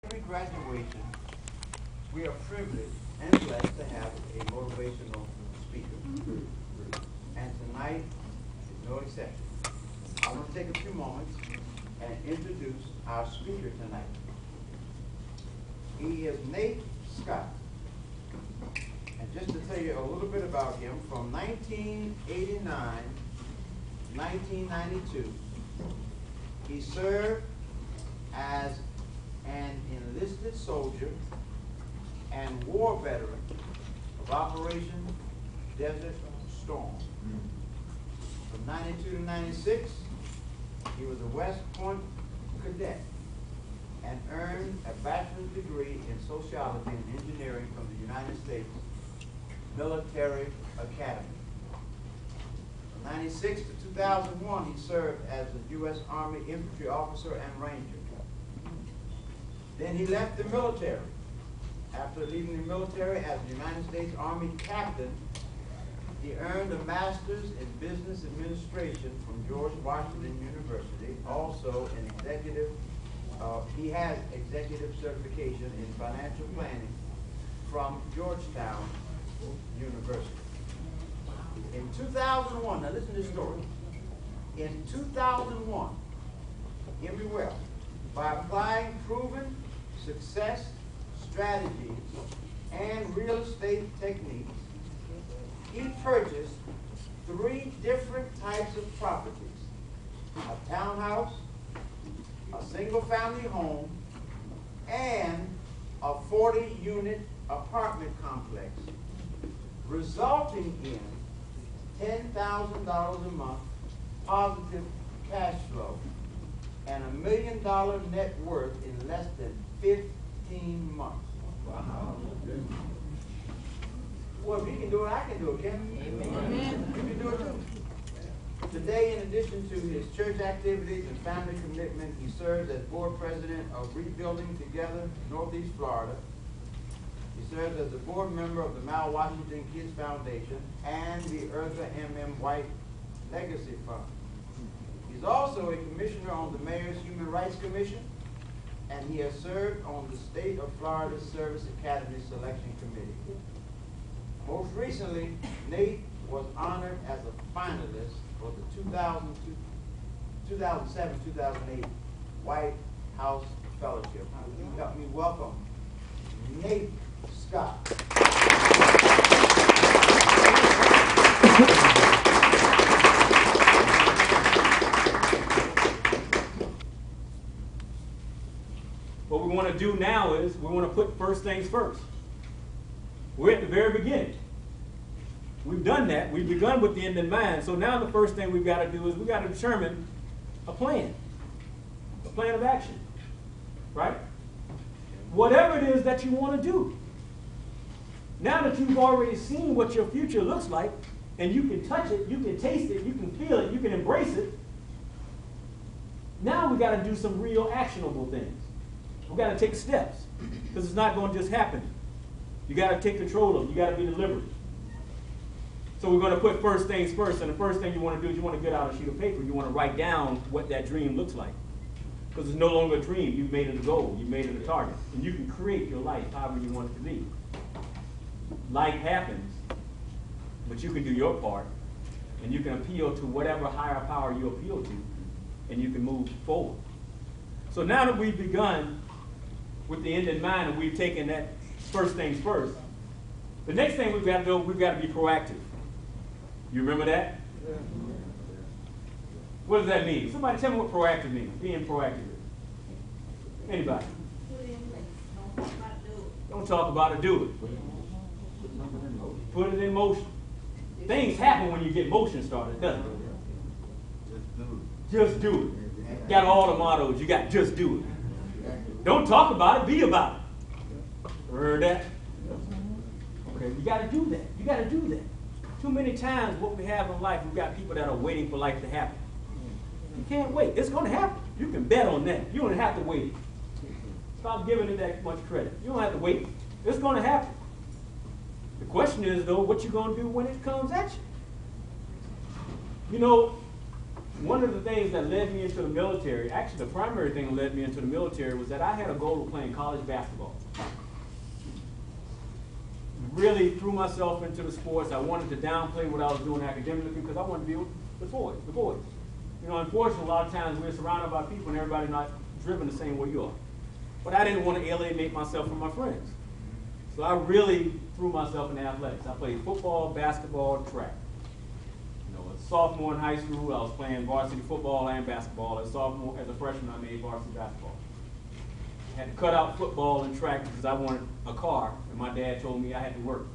Every graduation, we are privileged and blessed to have a motivational speaker. And tonight is no exception. I want to take a few moments and introduce our speaker tonight. He is Nate Scott. And just to tell you a little bit about him, from 1989 to 1992, he served as an enlisted soldier and war veteran of Operation Desert Storm. From 92 to 96, he was a West Point cadet and earned a bachelor's degree in sociology and engineering from the United States Military Academy. From 96 to 2001, he served as a U.S. Army infantry officer and ranger. Then he left the military. After leaving the military as a United States Army captain, he earned a master's in business administration from George Washington University. Also an executive, he has executive certification in financial planning from Georgetown University. In 2001, now listen to this story. In 2001, hear me well, by applying proven success strategies and real estate techniques, he purchased 3 different types of properties: a townhouse, a single-family home, and a 40-unit apartment complex, resulting in $10,000 a month positive cash flow and $1 million net worth in less than 15 months. Wow. Well, if he can do it, I can do it, can't we? Amen. You can do it too. Today, in addition to his church activities and family commitment, he serves as board president of Rebuilding Together Northeast Florida. He serves as a board member of the Mal Washington Kids Foundation and the Eartha M.M. White Legacy Fund. He's also a commissioner on the Mayor's Human Rights Commission, and he has served on the State of Florida Service Academy Selection Committee. Most recently, Nate was honored as a finalist for the 2007-2008 White House Fellowship. You help me welcome Nate Scott. What we want to do now is we want to put first things first. We're at the very beginning. We've done that. We've begun with the end in mind. So now the first thing we've got to do is we've got to determine a plan of action, right? Whatever it is that you want to do. Now that you've already seen what your future looks like, and you can touch it, you can taste it, you can feel it, you can embrace it, now we've got to do some real actionable things. We've got to take steps, because it's not going to just happen. You got to take control of it. You got to be deliberate. So we're going to put first things first, and the first thing you want to do is you want to get out a sheet of paper. You want to write down what that dream looks like, because it's no longer a dream. You've made it a goal. You've made it a target, and you can create your life however you want it to be. Life happens, but you can do your part, and you can appeal to whatever higher power you appeal to, and you can move forward. So now that we've begun with the end in mind, and we've taken that first things first, the next thing we've got to do, we've got to be proactive. You remember that? Yeah. What does that mean? Somebody tell me what proactive means, being proactive. Anybody? Don't talk about it, do it. Put it in motion. Things happen when you get motion started, doesn't it? Just do it. Got all the mottos. You got just do it. Don't talk about it, be about it. Heard that? Okay, you got to do that. You got to do that. Too many times what we have in life, we've got people that are waiting for life to happen. You can't wait. It's going to happen. You can bet on that. You don't have to wait. Stop giving it that much credit. You don't have to wait. It's going to happen. The question is, though, what you going to do when it comes at you? You know, one of the things that led me into the military, actually the primary thing that led me into the military, was that I had a goal of playing college basketball. Really threw myself into the sports. I wanted to downplay what I was doing academically because I wanted to be with the boys. You know, unfortunately, a lot of times we're surrounded by people and everybody's not driven the same way you are. But I didn't want to alienate myself from my friends. So I really threw myself into athletics. I played football, basketball, track. You know, as a sophomore in high school, I was playing varsity football and basketball. As a freshman, I made varsity basketball. I had to cut out football and track because I wanted a car, and my dad told me I had to work.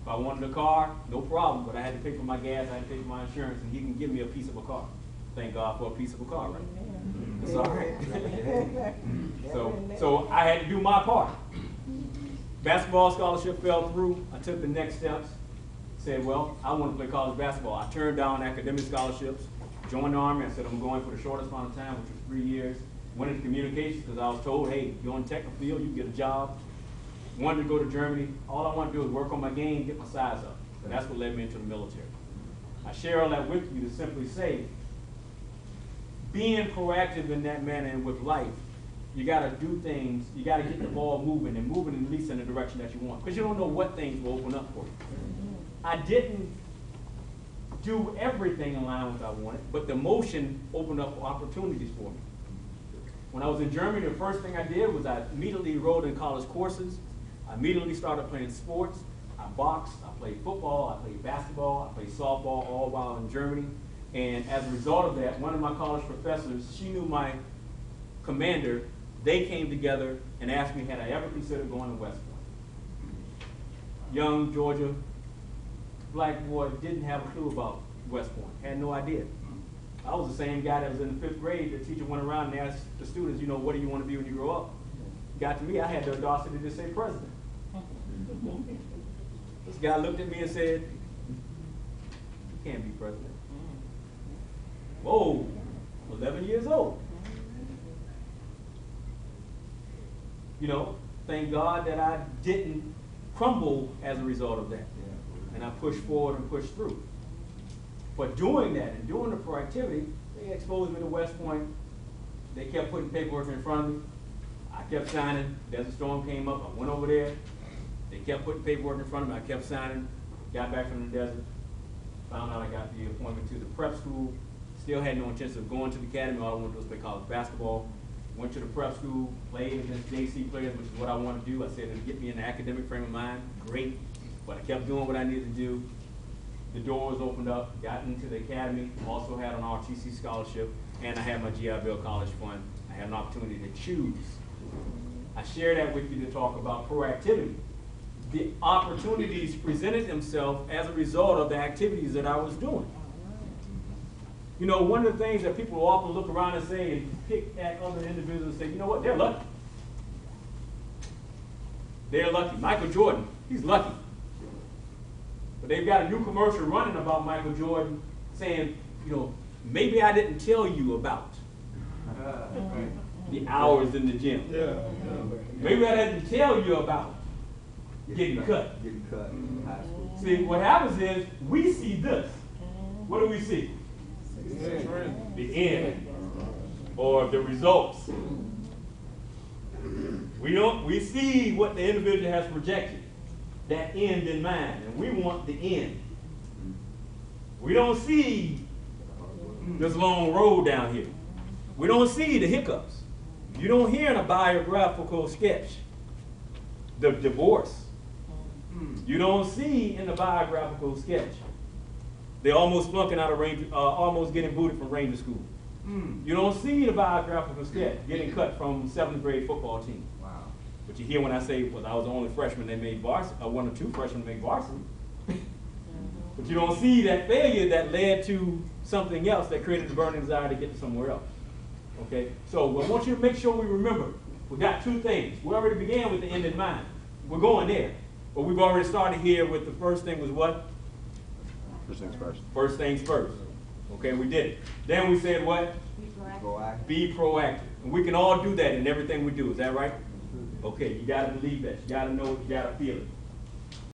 If I wanted a car, no problem, but I had to pay for my gas, I had to pay for my insurance, and he can give me a piece of a car. Thank God for a piece of a car, right? It's all right. So I had to do my part. Basketball scholarship fell through. I took the next steps. Said, well, I want to play college basketball. I turned down academic scholarships, joined the Army. I said, I'm going for the shortest amount of time, which was 3 years. Went into communications because I was told, hey, you're on the technical field, you can get a job. Wanted to go to Germany. All I want to do is work on my game, get my size up. And that's what led me into the military. I share all that with you to simply say, being proactive in that manner and with life, you got to do things, you got to get the ball moving and moving at least in the direction that you want. Because you don't know what things will open up for you. I didn't do everything in line with what I wanted, but the motion opened up opportunities for me. When I was in Germany, the first thing I did was I immediately enrolled in college courses. I immediately started playing sports. I boxed, I played football, I played basketball, I played softball, all while in Germany. And as a result of that, one of my college professors, she knew my commander. They came together and asked me, had I ever considered going to West Point? Young Georgia black boy, didn't have a clue about West Point, had no idea. I was the same guy that was in the 5th grade. The teacher went around and asked the students, you know, what do you want to be when you grow up? Got to me, I had the audacity to say president. This guy looked at me and said, you can't be president. Whoa, 11 years old. You know, thank God that I didn't crumble as a result of that. And I pushed forward and pushed through. But doing that and doing the proactivity, they exposed me to West Point. They kept putting paperwork in front of me. I kept signing. Desert Storm came up. I went over there. They kept putting paperwork in front of me. I kept signing. Got back from the desert. Found out I got the appointment to the prep school. Still had no intention of going to the academy. All I wanted to do was play college basketball. Went to the prep school, played against JC players, which is what I want to do. I said it'd get me in an academic frame of mind. Great. But I kept doing what I needed to do. The doors opened up, got into the academy, also had an RTC scholarship, and I had my GI Bill College Fund. I had an opportunity to choose. I share that with you to talk about proactivity. The opportunities presented themselves as a result of the activities that I was doing. You know, one of the things that people often look around and say and pick at other individuals and say, you know what, they're lucky. They're lucky. Michael Jordan, he's lucky. But they've got a new commercial running about Michael Jordan saying, you know, maybe I didn't tell you about the hours in the gym. Maybe I didn't tell you about getting cut. Getting cut in high school. See, what happens is we see this. What do we see? The end or the results. We see what the individual has projected, that end in mind, and we want the end. We don't see this long road down here. We don't see the hiccups. You don't hear in a biographical sketch the divorce. You don't see in the biographical sketch they almost flunking out of almost getting booted from Ranger School. You don't see the biographical sketch getting cut from 7th grade football team. Wow. But you hear when I say, well, I was the only freshman they made varsity, one or two freshmen made varsity. But you don't see that failure that led to something else that created the burning desire to get to somewhere else. Okay? So I want you to make sure we remember, we got two things. We already began with the end in mind. We're going there. But we've already started here with the first thing was what? First things first. First things first. Okay, we did it. Then we said what? Proactive. Be proactive. And we can all do that in everything we do. Is that right? Okay, you got to believe that. You got to know it. You got to feel it.